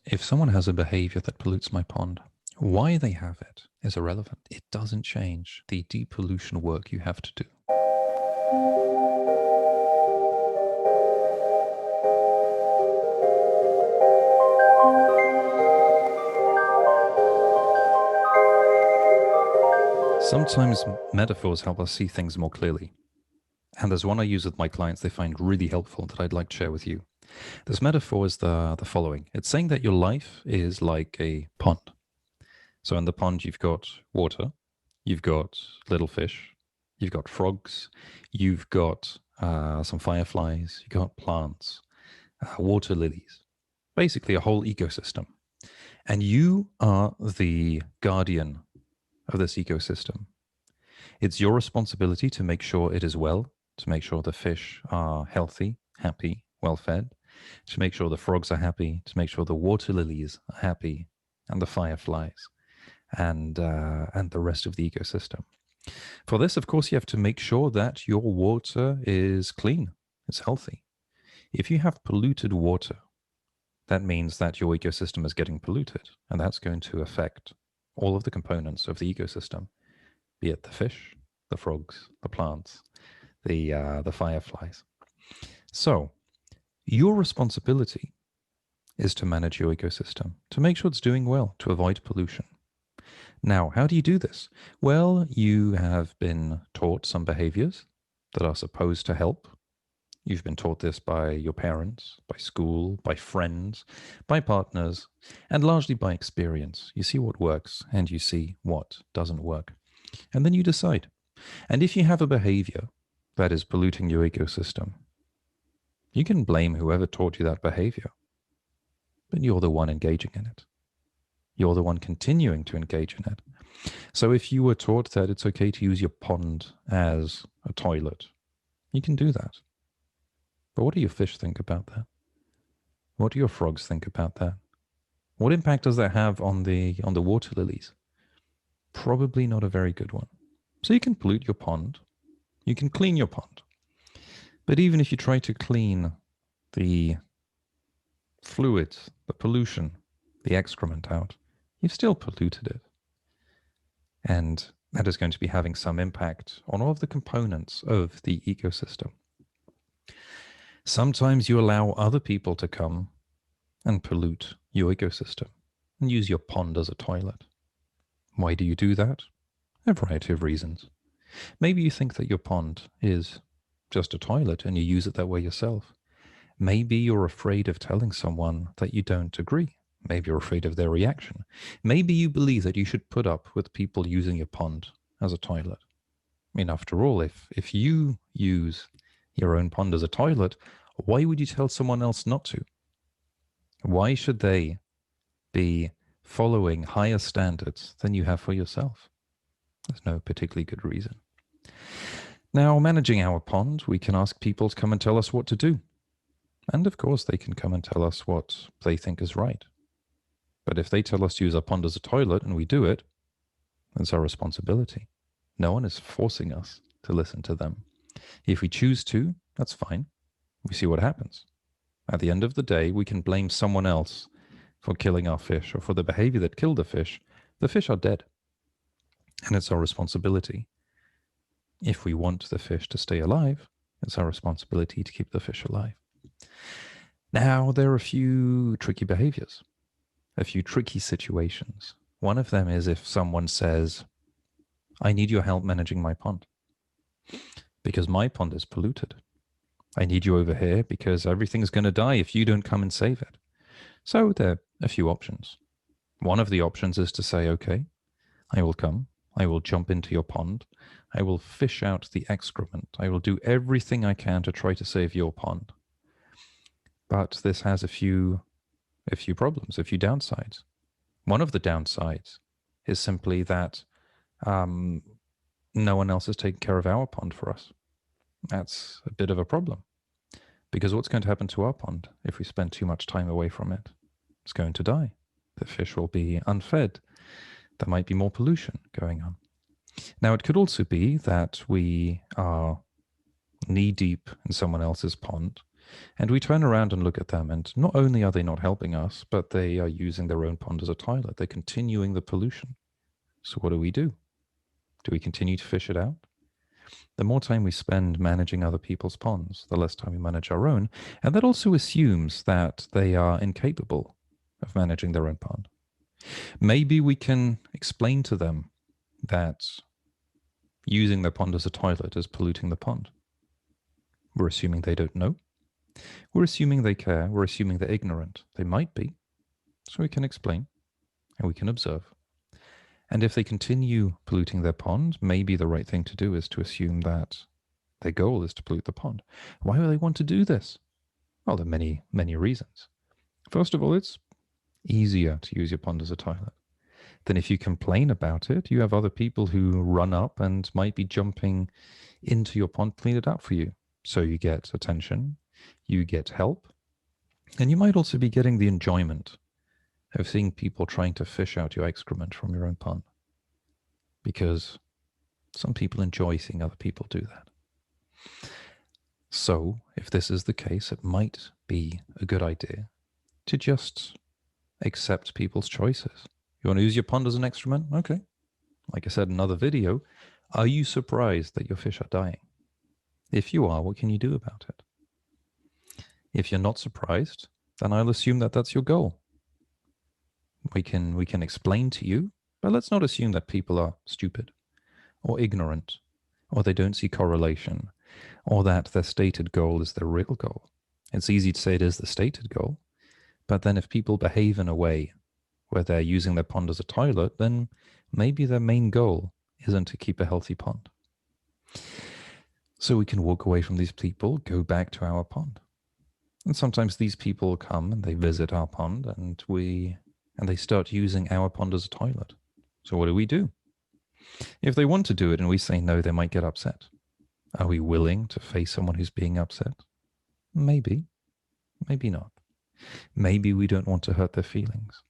If someone has a behavior that pollutes my pond, why they have it is irrelevant. It doesn't change the depollution work you have to do. Sometimes metaphors help us see things more clearly. And there's one I use with my clients they find really helpful that I'd like to share with you. This metaphor is the following. It's saying that your life is like a pond. So in the pond, you've got water, you've got little fish, you've got frogs, you've got some fireflies, you've got plants, water lilies, basically a whole ecosystem. And you are the guardian of this ecosystem. It's your responsibility to make sure it is well, to make sure the fish are healthy, happy, well fed, to make sure the frogs are happy, to make sure the water lilies are happy, and the fireflies, and the rest of the ecosystem. For this, of course, you have to make sure that your water is clean, it's healthy. If you have polluted water, that means that your ecosystem is getting polluted, and that's going to affect all of the components of the ecosystem, be it the fish, the frogs, the plants, the fireflies. So your responsibility is to manage your ecosystem, to make sure it's doing well, to avoid pollution. Now, how do you do this? Well, you have been taught some behaviors that are supposed to help. You've been taught this by your parents, by school, by friends, by partners, and largely by experience. You see what works and you see what doesn't work. And then you decide. And if you have a behavior that is polluting your ecosystem, you can blame whoever taught you that behavior, but you're the one engaging in it. You're the one continuing to engage in it. So if you were taught that it's okay to use your pond as a toilet, you can do that. But what do your fish think about that? What do your frogs think about that? What impact does that have on the water lilies? Probably not a very good one. So you can pollute your pond. You can clean your pond. But even if you try to clean the fluids, the pollution, the excrement out, you've still polluted it. And that is going to be having some impact on all of the components of the ecosystem. Sometimes you allow other people to come and pollute your ecosystem and use your pond as a toilet. Why do you do that? A variety of reasons. Maybe you think that your pond is just a toilet and you use it that way yourself. Maybe you're afraid of telling someone that you don't agree. Maybe you're afraid of their reaction. Maybe you believe that you should put up with people using your pond as a toilet. I mean, after all, if you use your own pond as a toilet, why would you tell someone else not to? Why should they be following higher standards than you have for yourself? There's no particularly good reason. Now, managing our pond, we can ask people to come and tell us what to do. And of course, they can come and tell us what they think is right. But if they tell us to use our pond as a toilet and we do it, that's our responsibility. No one is forcing us to listen to them. If we choose to, that's fine. We see what happens. At the end of the day, we can blame someone else for killing our fish or for the behavior that killed the fish. The fish are dead. And it's our responsibility. If we want the fish to stay alive, it's our responsibility to keep the fish alive. Now, there are a few tricky behaviors, a few tricky situations. One of them is if someone says, I need your help managing my pond because my pond is polluted. I need you over here because everything's going to die if you don't come and save it. So there are a few options. One of the options is to say, okay, I will come. I will jump into your pond. I will fish out the excrement. I will do everything I can to try to save your pond. But this has a few problems, a few downsides. One of the downsides is simply that no one else is taking care of our pond for us. That's a bit of a problem. Because what's going to happen to our pond if we spend too much time away from it? It's going to die. The fish will be unfed. There might be more pollution going on. Now, it could also be that we are knee-deep in someone else's pond, And we turn around and look at them, and not only are they not helping us, but they are using their own pond as a toilet. They're continuing the pollution. So what do? Do we continue to fish it out? The more time we spend managing other people's ponds, the less time we manage our own. And that also assumes that they are incapable of managing their own pond. Maybe we can explain to them that using their pond as a toilet is polluting the pond. We're assuming they don't know. We're assuming they care. We're assuming they're ignorant. They might be. So we can explain and we can observe. And if they continue polluting their pond, maybe the right thing to do is to assume that their goal is to pollute the pond. Why would they want to do this? Well, there are many, many reasons. First of all, it's easier to use your pond as a toilet. Then if you complain about it, you have other people who run up and might be jumping into your pond, clean it out for you. So you get attention, you get help, and you might also be getting the enjoyment of seeing people trying to fish out your excrement from your own pond. Because some people enjoy seeing other people do that. So, if this is the case, it might be a good idea to just accept people's choices. You want to use your pond as an excrement? Okay. Like I said in another video, are you surprised that your fish are dying? If you are, what can you do about it? If you're not surprised, then I'll assume that that's your goal. We can explain to you, but let's not assume that people are stupid or ignorant or they don't see correlation or that their stated goal is their real goal. It's easy to say it is the stated goal, but then if people behave in a way where they're using their pond as a toilet, then maybe their main goal isn't to keep a healthy pond. So we can walk away from these people, go back to our pond. And sometimes these people come and they visit our pond and they start using our pond as a toilet. So what do? If they want to do it and we say no, they might get upset. Are we willing to face someone who's being upset? Maybe. Maybe not. Maybe we don't want to hurt their feelings.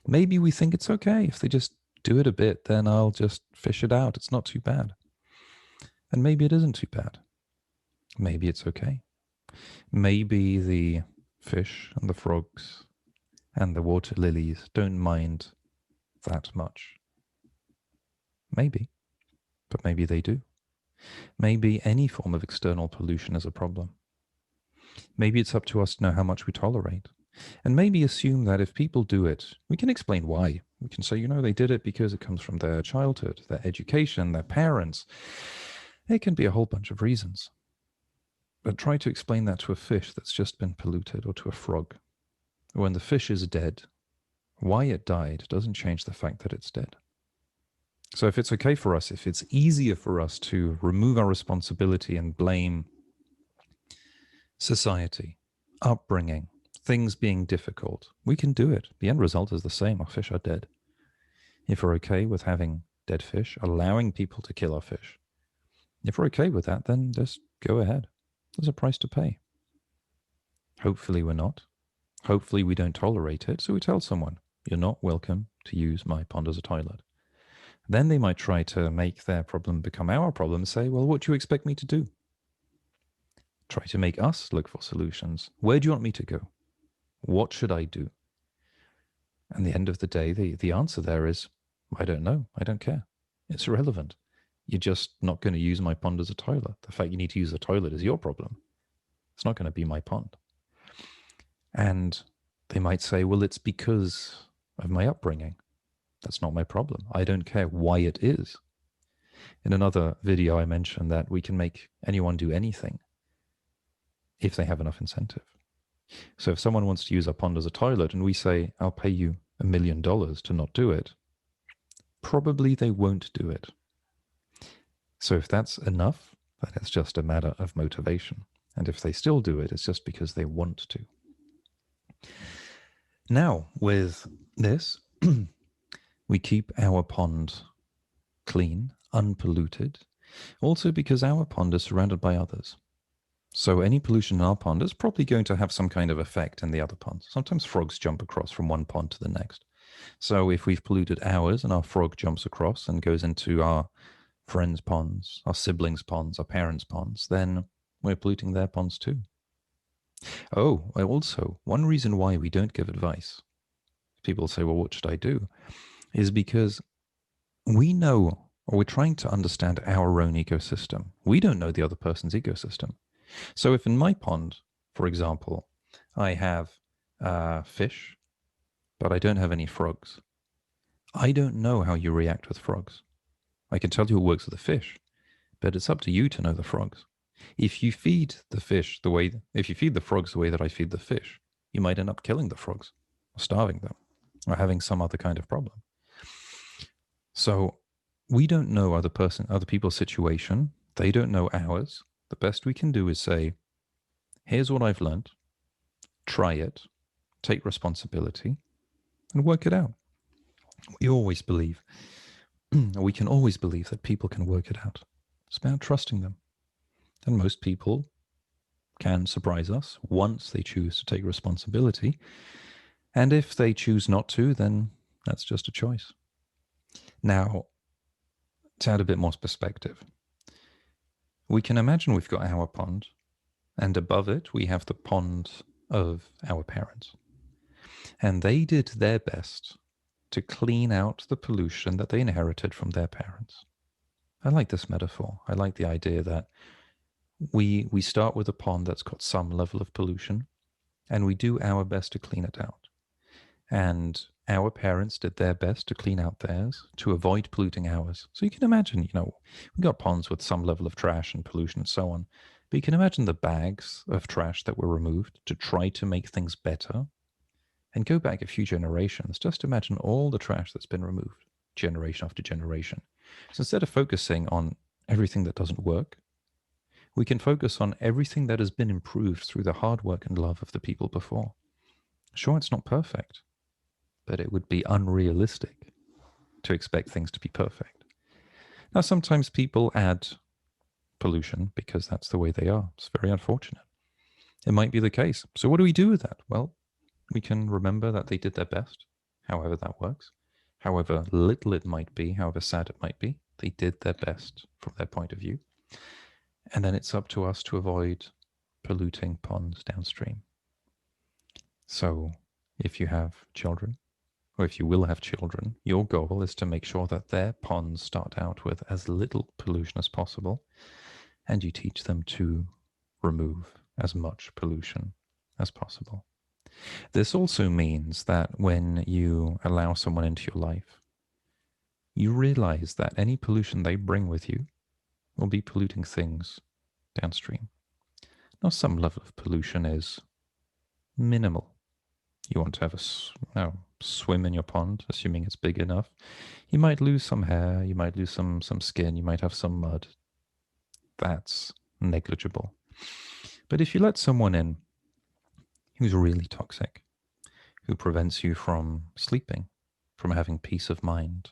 Maybe we think it's okay. If they just do it a bit, then I'll just fish it out. It's not too bad. And maybe it isn't too bad. Maybe it's okay. Maybe the fish and the frogs and the water lilies don't mind that much. Maybe. But maybe they do. Maybe any form of external pollution is a problem. Maybe it's up to us to know how much we tolerate. And maybe assume that if people do it, we can explain why. We can say, they did it because it comes from their childhood, their education, their parents. It can be a whole bunch of reasons. But try to explain that to a fish that's just been polluted, or to a frog. When the fish is dead, why it died doesn't change the fact that it's dead. So if it's okay for us, if it's easier for us to remove our responsibility and blame society, upbringing, things being difficult, we can do it. The end result is the same. Our fish are dead. If we're okay with having dead fish, allowing people to kill our fish, if we're okay with that, then just go ahead. There's a price to pay. Hopefully we're not. Hopefully we don't tolerate it. So we tell someone, you're not welcome to use my pond as a toilet. Then they might try to make their problem become our problem and say, well, what do you expect me to do? Try to make us look for solutions. Where do you want me to go? What should I do? And at the end of the day, the answer there is, I don't know. I don't care. It's irrelevant. You're just not going to use my pond as a toilet. The fact you need to use a toilet is your problem. It's not going to be my pond. And they might say, well, it's because of my upbringing. That's not my problem. I don't care why it is. In another video, I mentioned that we can make anyone do anything if they have enough incentive. So if someone wants to use our pond as a toilet and we say, I'll pay you $1 million to not do it, probably they won't do it. So if that's enough, then it's just a matter of motivation. And if they still do it, it's just because they want to. Now, with this, we keep our pond clean, unpolluted, also because our pond is surrounded by others. So any pollution in our pond is probably going to have some kind of effect in the other ponds. Sometimes frogs jump across from one pond to the next. So if we've polluted ours and our frog jumps across and goes into our friends' ponds, our siblings' ponds, our parents' ponds, then we're polluting their ponds too. Oh, also, one reason why we don't give advice, people say, well, what should I do? Is because we know, or we're trying to understand our own ecosystem. We don't know the other person's ecosystem. So if in my pond, for example, I have fish, but I don't have any frogs, I don't know how you react with frogs. I can tell you it works with the fish, but it's up to you to know the frogs. If you feed the fish the way, if you feed the frogs the way that I feed the fish, you might end up killing the frogs, or starving them, or having some other kind of problem. So we don't know other people's situation. They don't know ours. The best we can do is say, here's what I've learned. Try it, take responsibility, and work it out. We always believe, we can always believe that people can work it out. It's about trusting them. And most people can surprise us once they choose to take responsibility. And if they choose not to, then that's just a choice. Now, to add a bit more perspective, we can imagine we've got our pond, and above it we have the pond of our parents. And they did their best to clean out the pollution that they inherited from their parents. I like this metaphor. I like the idea that we start with a pond that's got some level of pollution, and we do our best to clean it out. And our parents did their best to clean out theirs to avoid polluting ours. So you can imagine, we got ponds with some level of trash and pollution and so on. But you can imagine the bags of trash that were removed to try to make things better. And go back a few generations, just imagine all the trash that's been removed, generation after generation. So instead of focusing on everything that doesn't work, we can focus on everything that has been improved through the hard work and love of the people before. Sure, it's not perfect, but it would be unrealistic to expect things to be perfect. Now, sometimes people add pollution because that's the way they are. It's very unfortunate. It might be the case. So, what do we do with that? Well, we can remember that they did their best, however that works, however little it might be, however sad it might be. They did their best from their point of view. And then it's up to us to avoid polluting ponds downstream. So, if you have children, or if you will have children, your goal is to make sure that their ponds start out with as little pollution as possible, and you teach them to remove as much pollution as possible. This also means that when you allow someone into your life, you realize that any pollution they bring with you will be polluting things downstream. Now, some level of pollution is minimal. You want to have a swim in your pond, assuming it's big enough. You might lose some hair, you might lose some skin, you might have some mud. That's negligible. But if you let someone in who's really toxic, who prevents you from sleeping, from having peace of mind,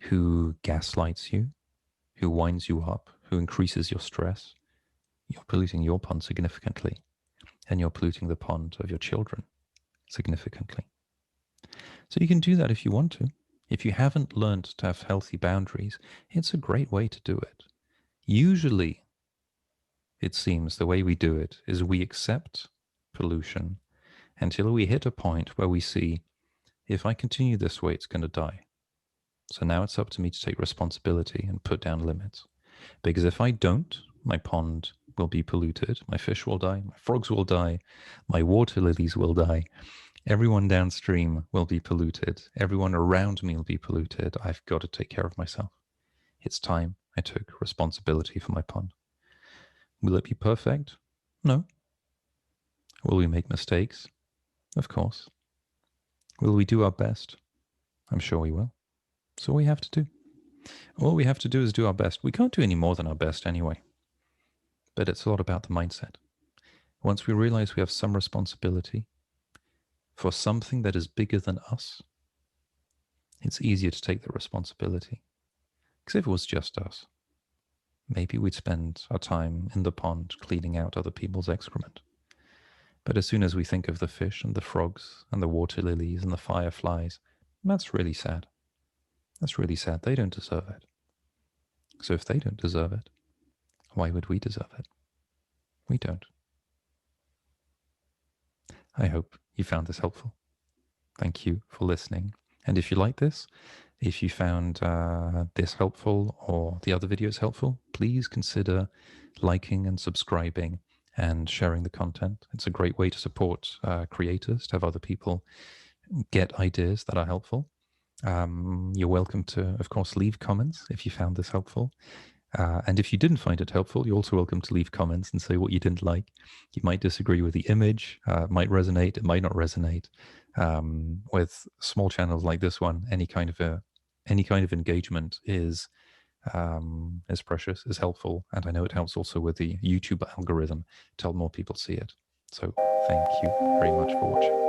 who gaslights you, who winds you up, who increases your stress, you're polluting your pond significantly, and you're polluting the pond of your children significantly. So you can do that if you want to. If you haven't learned to have healthy boundaries, it's a great way to do it. Usually, it seems the way we do it is we accept pollution until we hit a point where we see, if I continue this way, it's going to die. So now it's up to me to take responsibility and put down limits. Because if I don't, my pond will be polluted, my fish will die, my frogs will die, my water lilies will die, everyone downstream will be polluted, everyone around me will be polluted. I've got to take care of myself. It's time I took responsibility for my pond. Will it be perfect? No. Will we make mistakes? Of course. Will we do our best? I'm sure we will. So all we have to do. All we have to do is do our best. We can't do any more than our best anyway. But it's a lot about the mindset. Once we realize we have some responsibility for something that is bigger than us, it's easier to take the responsibility. Because if it was just us, maybe we'd spend our time in the pond cleaning out other people's excrement. But as soon as we think of the fish and the frogs and the water lilies and the fireflies, that's really sad. That's really sad. They don't deserve it. So if they don't deserve it, why would we deserve it? We don't. I hope you found this helpful. Thank you for listening. And if you like this, if you found this helpful or the other videos helpful, please consider liking and subscribing and sharing the content. It's a great way to support creators, to have other people get ideas that are helpful. You're welcome to, of course, leave comments if you found this helpful. And if you didn't find it helpful, you're also welcome to leave comments and say what you didn't like. You might disagree with the image, it might resonate, it might not resonate. With small channels like this one, any kind of engagement is precious, is helpful, and I know it helps also with the YouTube algorithm to help more people see it. So thank you very much for watching.